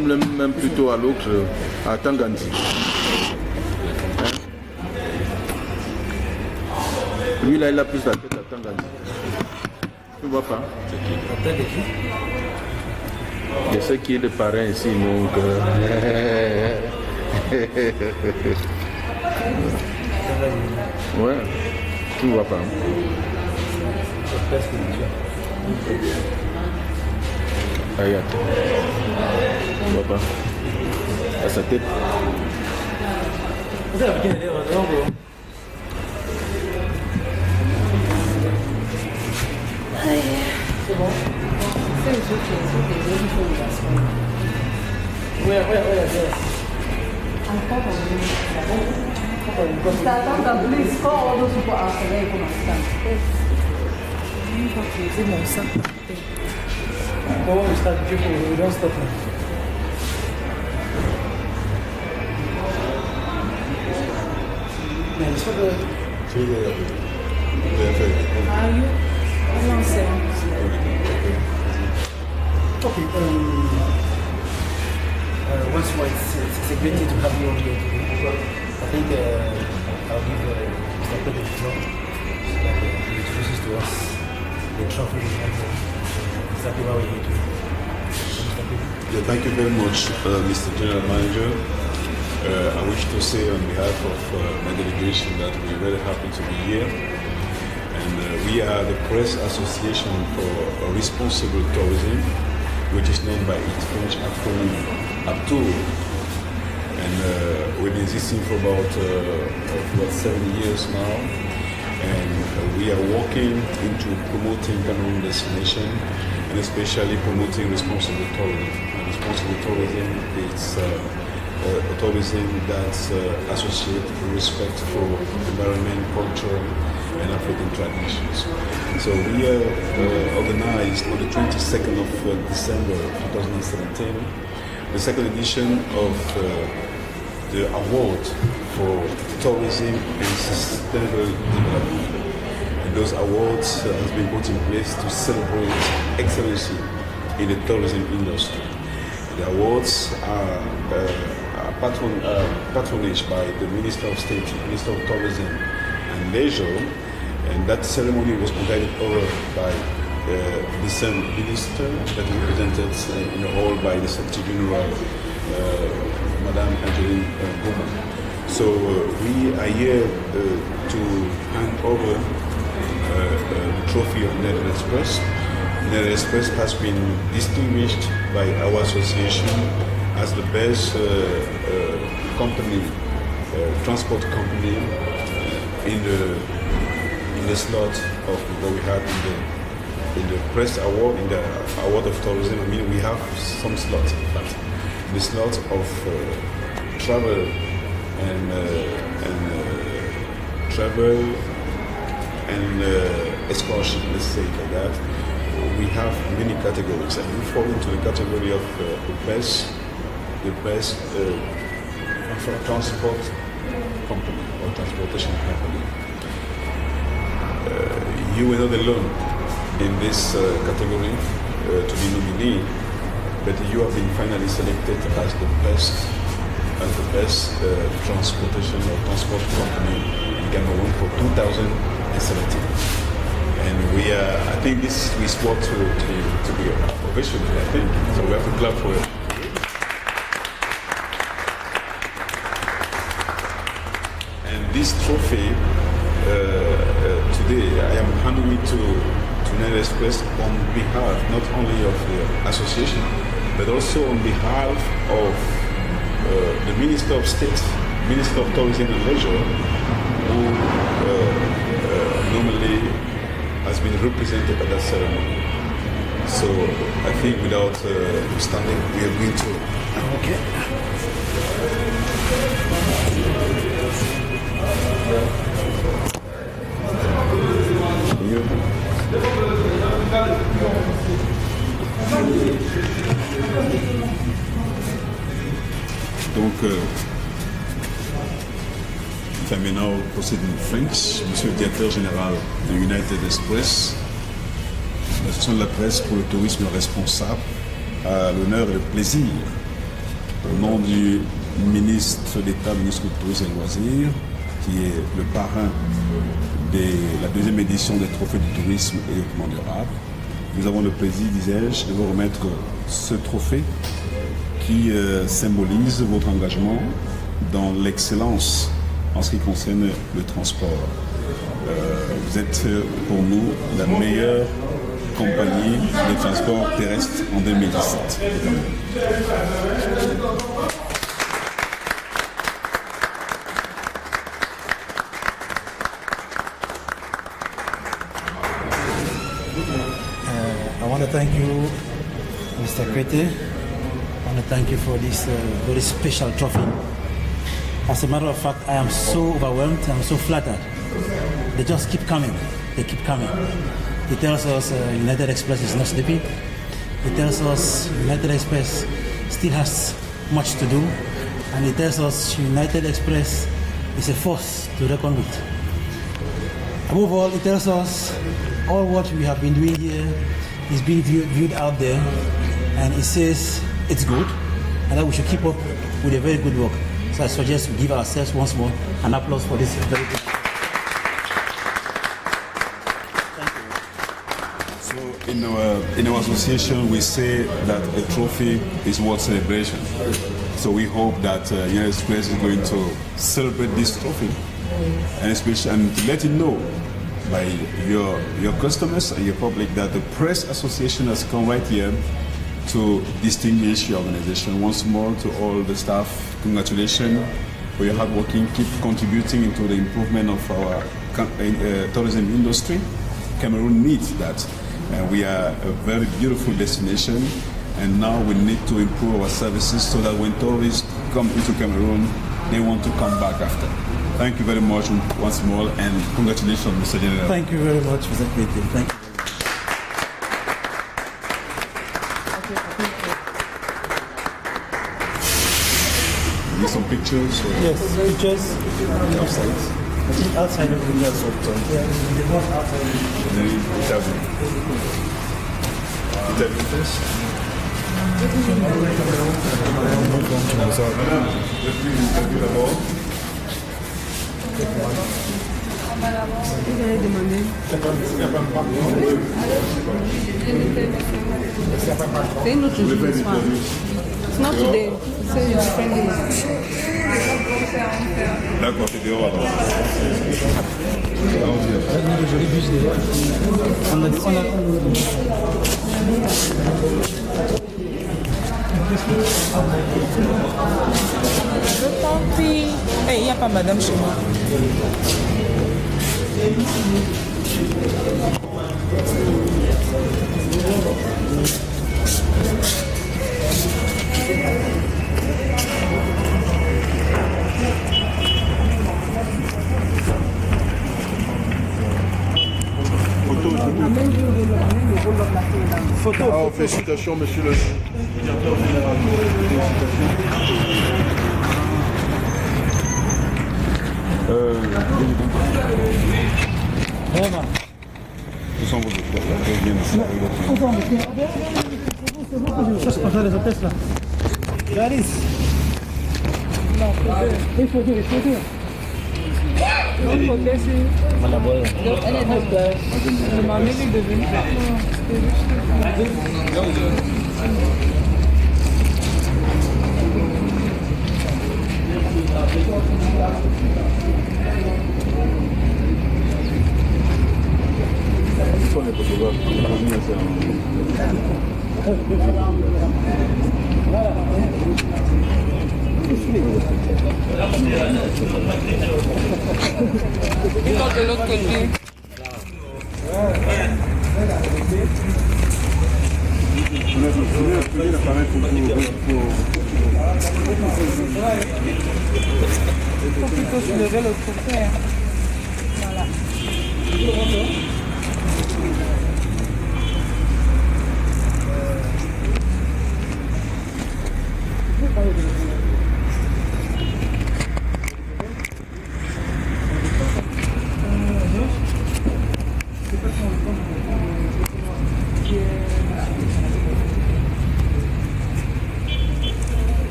ressemble même plutôt à l'autre, à Tangandi. Lui là, il a plus la tête à Tangandi. Tu ne vois pas? Je sais qui est le parrain ici, donc. Ouais, tu ne vois pas. Regarde. Tu ne vois pas. À sa tête. C'est bon. C'est les autres qui font une version. Oui. T'attends dans le score, on doit se voir après comment ça c'est mon sang. Oh, está aqui com o Deus está aqui. Mas isso é aí, não sei. Okay. Once more, it's a great day to have you on here today. I think I'll give Mr. Pedro the floor so that he introduces to us the trophy and exactly why we're here today. Yeah, thank you very much, Mr. General Manager. I wish to say on behalf of my delegation that we're very happy to be here. And we are the Press Association for Responsible Tourism, which is known by its French acronym APTOUR. And we've been existing for about 7 years now. And we are working into promoting Cameroon destination and especially promoting responsible tourism. And responsible tourism is tourism that's associated with respect for environment, culture, and African traditions. So we organized on the 22nd of December 2017 the second edition of the award for tourism and sustainable development. And those awards has been put in place to celebrate excellency in the tourism industry. The awards are patronaged by the Minister of State, Minister of Tourism and Leisure, and that ceremony was presided over by the same minister that was represented in the hall by the Secretary General, Madame Angeline Bouman. So we are here to hand over the trophy of Nether Express. Nether Express has been distinguished by our association as the best company, transport company in the slot of what we have in the press award, in the award of tourism. I mean, we have some slots, in fact. The slot of travel and excursion, let's say it like that. We have many categories, and we fall into the category of the best transport company or transportation company. You were not alone in this category to be nominee, but you have been finally selected as the best transportation or transport company in Cameroon for 2017. And we are, I think this is what to be ovation, I think. So we have to clap for it. And this trophy today, I am handing it to Nether Express on behalf not only of the association, but also on behalf of the Minister of State, Minister of Tourism and Leisure, who normally has been represented at that ceremony. So I think without standing, we are going to. Okay. Donc, enfin maintenant, on procède in French. Monsieur le directeur général de United Express, l'association de la presse pour le tourisme responsable, a l'honneur et le plaisir au nom du ministre d'État, ministre du Tourisme et des Loisirs, qui est le parrain de la deuxième édition des Trophées du tourisme et développement durable. Nous avons le plaisir, disais-je, de vous remettre ce trophée qui symbolise votre engagement dans l'excellence en ce qui concerne le transport. Vous êtes pour nous la meilleure compagnie de transport terrestre en 2017. I want to thank you, Mr. Krete. I want to thank you for this very special trophy. As a matter of fact, I am so overwhelmed, I'm so flattered. They just keep coming, they keep coming. It tells us United Express is not sleeping. It tells us United Express still has much to do. And it tells us United Express is a force to reckon with. Above all, it tells us all what we have been doing here is being viewed out there, and it says it's good, and that we should keep up with a very good work. So I suggest we give ourselves once more an applause for this very good. So in our association, we say that a trophy is worth celebration. So we hope that United Express is going to celebrate this trophy, and especially and to let you know by your customers and your public that the Press Association has come right here to distinguish your organization. Once more, to all the staff, congratulations for your hard working, keep contributing into the improvement of our tourism industry. Cameroon needs that. We are a very beautiful destination, and now we need to improve our services so that when tourists come into Cameroon, they want to come back after. Thank you very much once more, and congratulations, Mr. General. Thank you very much, Mr. Krete. Thank you. Need some pictures? Or? Yes, pictures outside. Outside of the glass of time. Yeah, the one outside. Interview first? C'est une autre journée. It's not today. C'est une different day. D'accord, c'est dehors alors. Je t'en prie. Il n'y a pas madame chez moi. Photo. Ah, félicitations, monsieur le directeur général. Vraiment. Ce sont vos C'est pour les hôtesses là. Gladys. Non, il faut dire. Non, il faut dire. Elle est de place. Je m'en ai vu de venir. De l'autre côté. Il faut plutôt soulever l'autre côté. Voilà.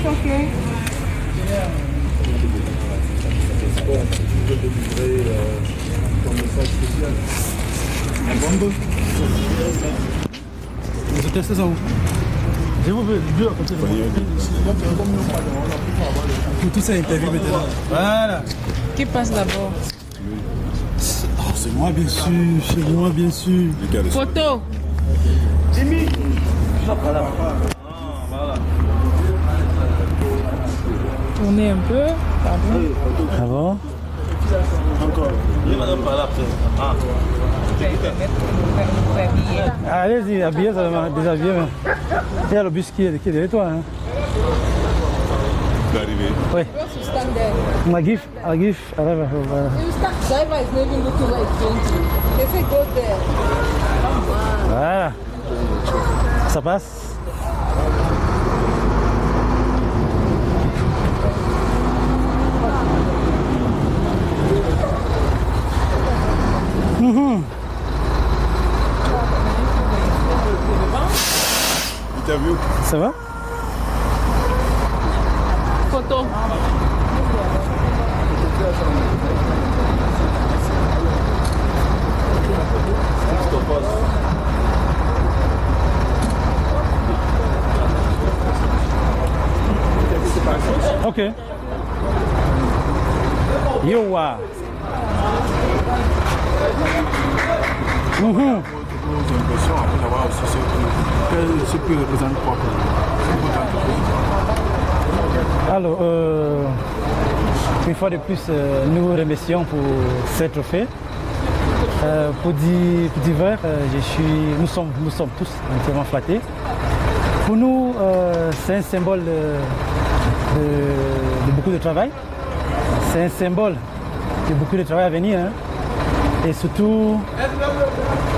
ok. Vous testez ça où? Je vous veux deux à côté de moi. Pour tout ça, interview maintenant. Voilà. Qui passe d'abord? Oh, c'est moi bien sûr, c'est moi bien sûr. Photo. Tournez un peu. Pardon. Ça va? Allez-y, habillez seulement, déshabillez. Il y a le bus qui est derrière toi. Hein. Tu es arrivé. Oui. Stand there. I'll give, whatever. You start. Driver is not even looking where it's going to. They say go there. Voilà. Ça passe. Interview. Ça va? Photo. Ok. Yowa. Vos impressions après savoir aussi ce que représente quoi votre entreprise. Alors, une fois de plus, nous vous remercions pour ce trophée. Pour divers, nous sommes tous entièrement flattés. Pour nous, c'est un symbole de beaucoup de travail. C'est un symbole de beaucoup de travail à venir. Hein. Et surtout,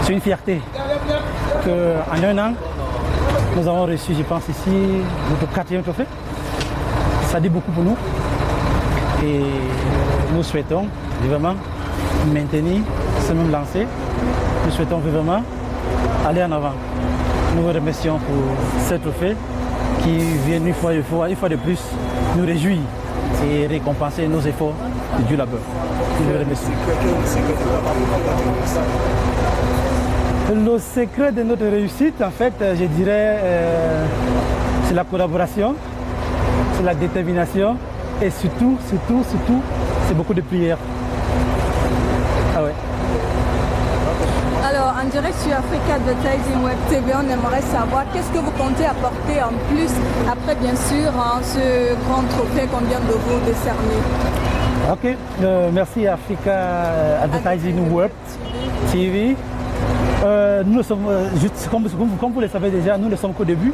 c'est une fierté qu'en un an, nous avons reçu, je pense ici, notre 4e trophée. Ça dit beaucoup pour nous. Et nous souhaitons vraiment maintenir ce même lancé. Nous souhaitons vraiment aller en avant. Nous vous remercions pour ce trophée qui vient une fois de plus nous réjouir et récompenser nos efforts du labeur. Nous vous remercions. Le secret de notre réussite, en fait, je dirais, c'est la collaboration, c'est la détermination et surtout, c'est beaucoup de prières. Ah ouais. Alors, en direct sur Africa Advertising Web TV, on aimerait savoir qu'est-ce que vous comptez apporter en plus après, bien sûr, ce grand trophée qu'on vient de vous décerner. Ok, merci Africa Advertising Web TV. Nous sommes, juste comme vous le savez déjà, nous ne sommes qu'au début.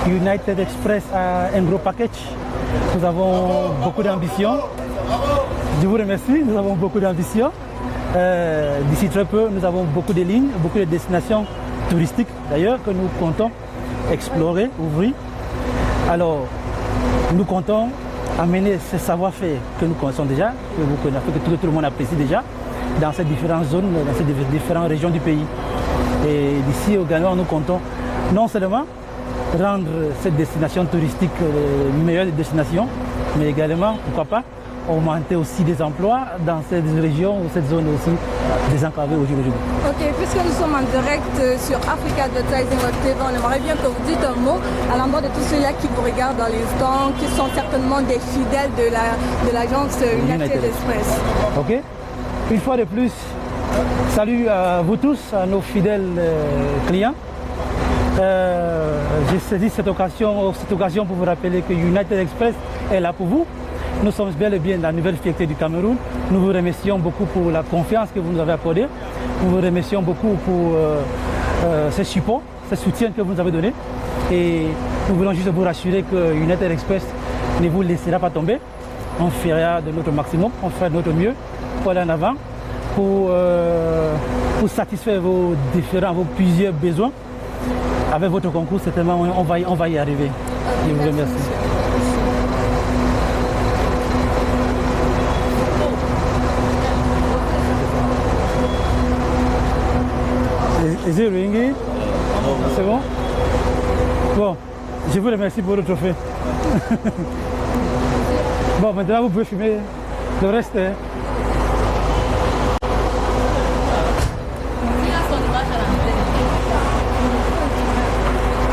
Oui. United Express a un gros package. Nous avons beaucoup d'ambition. Je vous remercie, nous avons beaucoup d'ambition. D'ici très peu, nous avons beaucoup de lignes, beaucoup de destinations touristiques d'ailleurs que nous comptons explorer, ouvrir. Alors, nous comptons amener ce savoir-faire que nous connaissons déjà, que vous connaissez, que tout le monde apprécie déjà, dans ces différentes zones, dans ces différentes régions du pays. Et d'ici au Ghana, nous comptons non seulement rendre cette destination touristique la meilleure des destinations, mais également, pourquoi pas, augmenter aussi des emplois dans cette région ou cette zone aussi désenclavée aujourd'hui. Ok, puisque nous sommes en direct sur Africa Advertising Web TV, on aimerait bien que vous dites un mot à l'endroit de tous ceux-là qui vous regardent dans l'instant, qui sont certainement des fidèles de l'agence United Express. Ok, une fois de plus, salut à vous tous, à nos fidèles clients. J'ai saisi cette occasion pour vous rappeler que United Express est là pour vous. Nous sommes bel et bien la nouvelle fierté du Cameroun. Nous vous remercions beaucoup pour la confiance que vous nous avez accordée. Nous vous remercions beaucoup pour ce support, ce soutien que vous nous avez donné. Et nous voulons juste vous rassurer que United Express ne vous laissera pas tomber. On fera de notre maximum, on fera de notre mieux pour aller en avant, pour satisfaire vos plusieurs besoins. Avec votre concours, certainement, on va y arriver. Je vous remercie. Is it ringing? C'est bon? Bon, Je vous remercie pour le trophée. Bon, maintenant vous pouvez filmer le reste. Hein.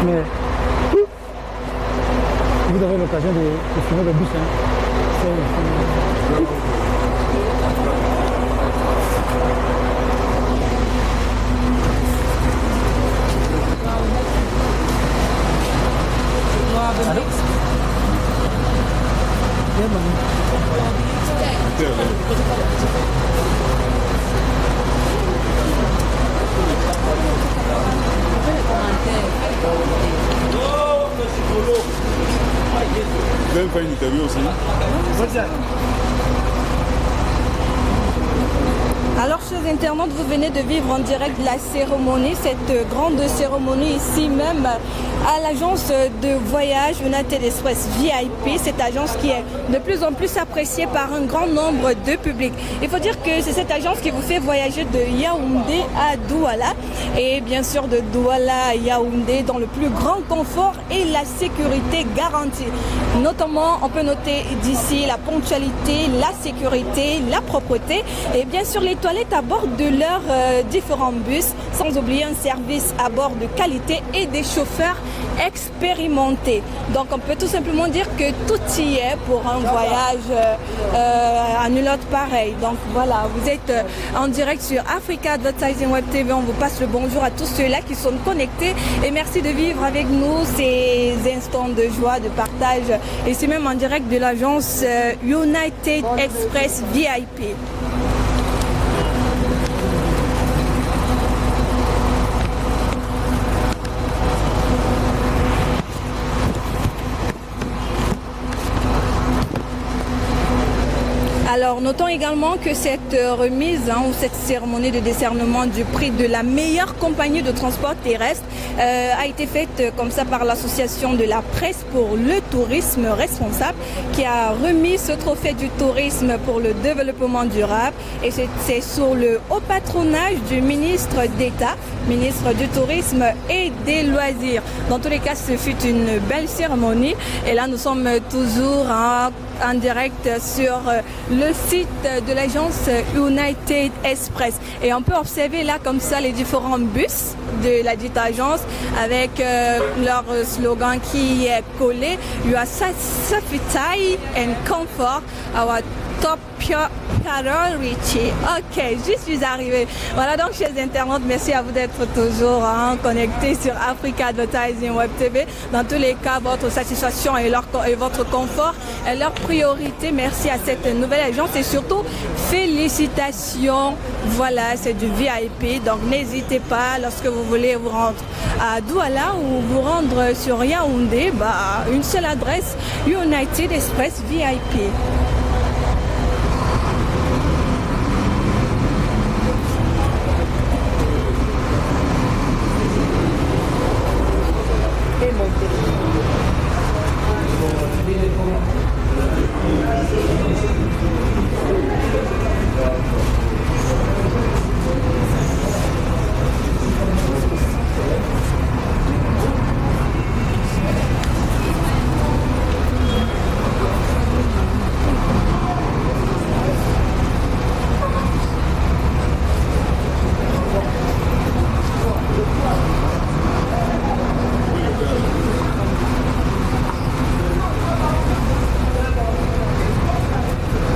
Mais vous avez l'occasion de filmer le bus. Hein. Vous allez faire une interview aussi. Alors, chers internautes, vous venez de vivre en direct de la cérémonie, cette grande cérémonie ici même à l'agence de voyage United Express VIP, cette agence qui est de plus en plus appréciée par un grand nombre de publics. Il faut dire que c'est cette agence qui vous fait voyager de Yaoundé à Douala et bien sûr de Douala à Yaoundé dans le plus grand confort et la sécurité garantie. Notamment, on peut noter d'ici la ponctualité, la sécurité, la propreté et bien sûr les toilettes à bord de leurs différents bus, sans oublier un service à bord de qualité et des chauffeurs expérimentés. Donc on peut tout simplement dire que tout y est pour un voyage à nul autre pareil. Donc voilà, vous êtes en direct sur Africa Advertising Web TV. On vous passe le bonjour à tous ceux-là qui sont connectés et merci de vivre avec nous ces instants de joie, de partage. Et c'est même en direct de l'agence United Express VIP. Alors, notons également que cette remise ou cette cérémonie de décernement du prix de la meilleure compagnie de transport terrestre a été faite comme ça par l'association de la presse pour le tourisme responsable qui a remis ce trophée du tourisme pour le développement durable et c'est sous le haut patronage du ministre d'État, ministre du tourisme et des loisirs. Dans tous les cas, ce fut une belle cérémonie et là nous sommes toujours en direct sur le site de l'agence United Express et on peut observer là comme ça les différents bus de la dite agence avec leur slogan qui est collé You are safety and comfort, our top priority. Ok, je suis arrivée. Voilà donc chers internautes, merci à vous d'être toujours connectés sur Africa Advertising Web TV. Dans tous les cas, votre satisfaction et votre confort est leur priorité. Merci à cette nouvelle agence et surtout félicitations. Voilà, c'est du VIP. Donc n'hésitez pas lorsque vous voulez vous rendre à Douala ou vous rendre sur Yaoundé, une seule adresse, United Express VIP.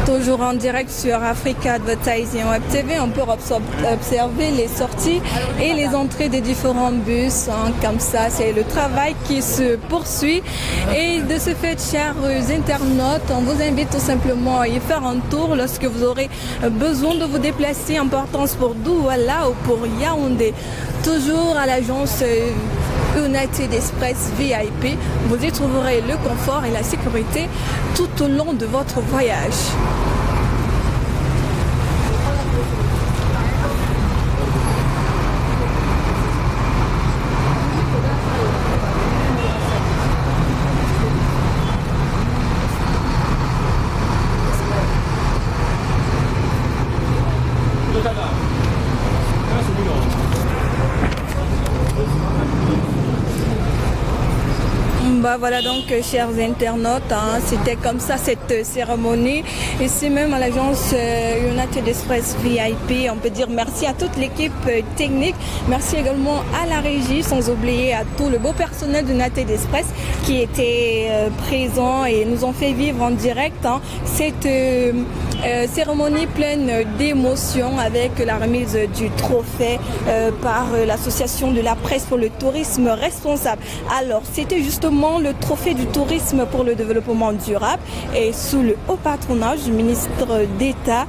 Toujours en direct sur Africa Advertising Web TV, on peut observer les sorties et les entrées des différents bus. Comme ça, c'est le travail qui se poursuit. Et de ce fait, chers internautes, on vous invite tout simplement à y faire un tour lorsque vous aurez besoin de vous déplacer en partance pour Douala ou pour Yaoundé. Toujours à l'agence United Express VIP, vous y trouverez le confort et la sécurité tout au long de votre voyage. Voilà donc, chers internautes, hein, c'était comme ça cette cérémonie. Ici même à l'agence United Express VIP, on peut dire merci à toute l'équipe technique. Merci également à la régie, sans oublier à tout le beau personnel de United Express qui était présent et nous ont fait vivre en direct cette cérémonie pleine d'émotions avec la remise du trophée par l'association de la presse pour le tourisme responsable. Alors, c'était justement le trophée du tourisme pour le développement durable et sous le haut patronage du ministre d'État,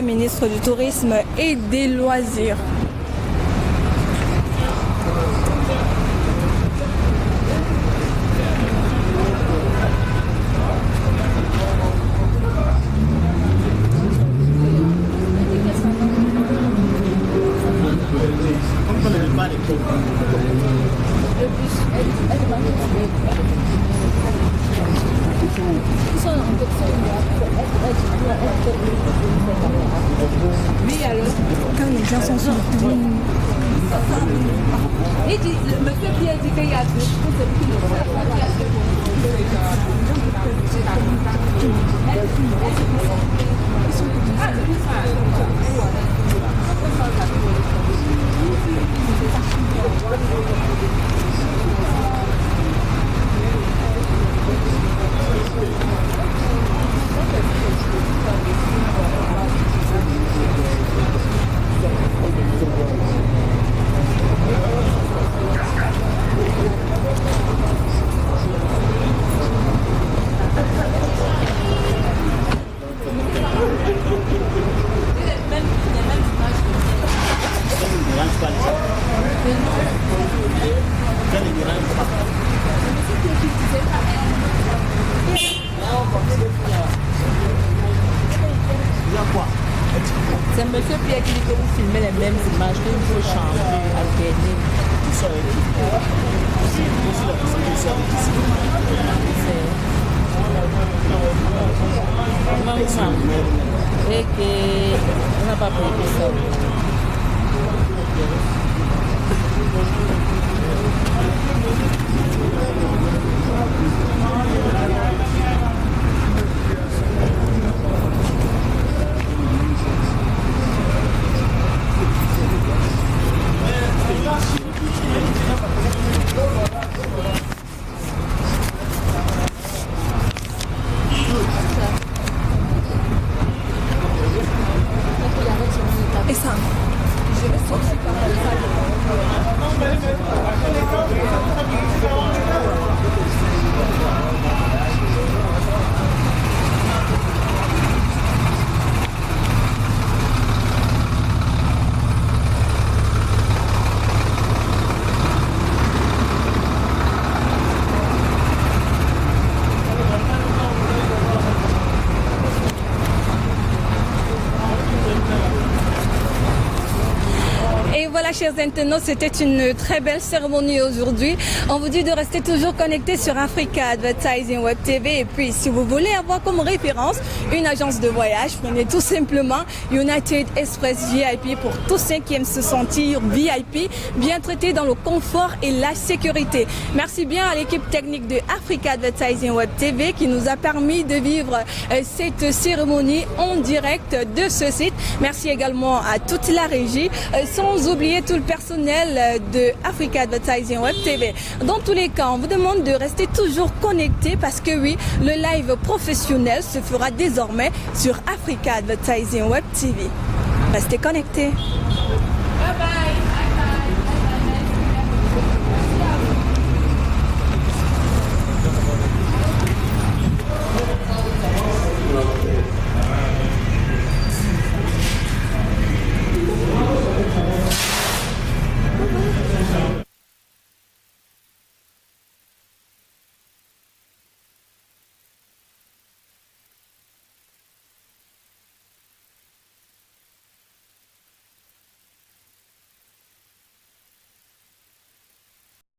ministre du Tourisme et des Loisirs. Oui, alors, quand les gens sont sur le tour. Il dit, monsieur Pierre dit qu'il y a deux. C'est monsieur Pierre qui dit que vous filmez les mêmes images, qu'il faut changer, alterner. Et qu'on n'a pas pris ça. Et ça, je vais sortir par la salle. Voilà, chers internautes, c'était une très belle cérémonie aujourd'hui. On vous dit de rester toujours connectés sur Africa Advertising Web TV. Et puis, si vous voulez avoir comme référence une agence de voyage, prenez tout simplement United Express VIP pour tous ceux qui aiment se sentir VIP, bien traités dans le confort et la sécurité. Merci bien à l'équipe technique de Africa Advertising Web TV qui nous a permis de vivre cette cérémonie en direct de ce site. Merci également à toute la régie, sans oublier tout le personnel de Africa Advertising Web TV. Dans tous les cas, on vous demande de rester toujours connecté parce que oui, le live professionnel se fera désormais sur Africa Advertising Web TV. Restez connectés.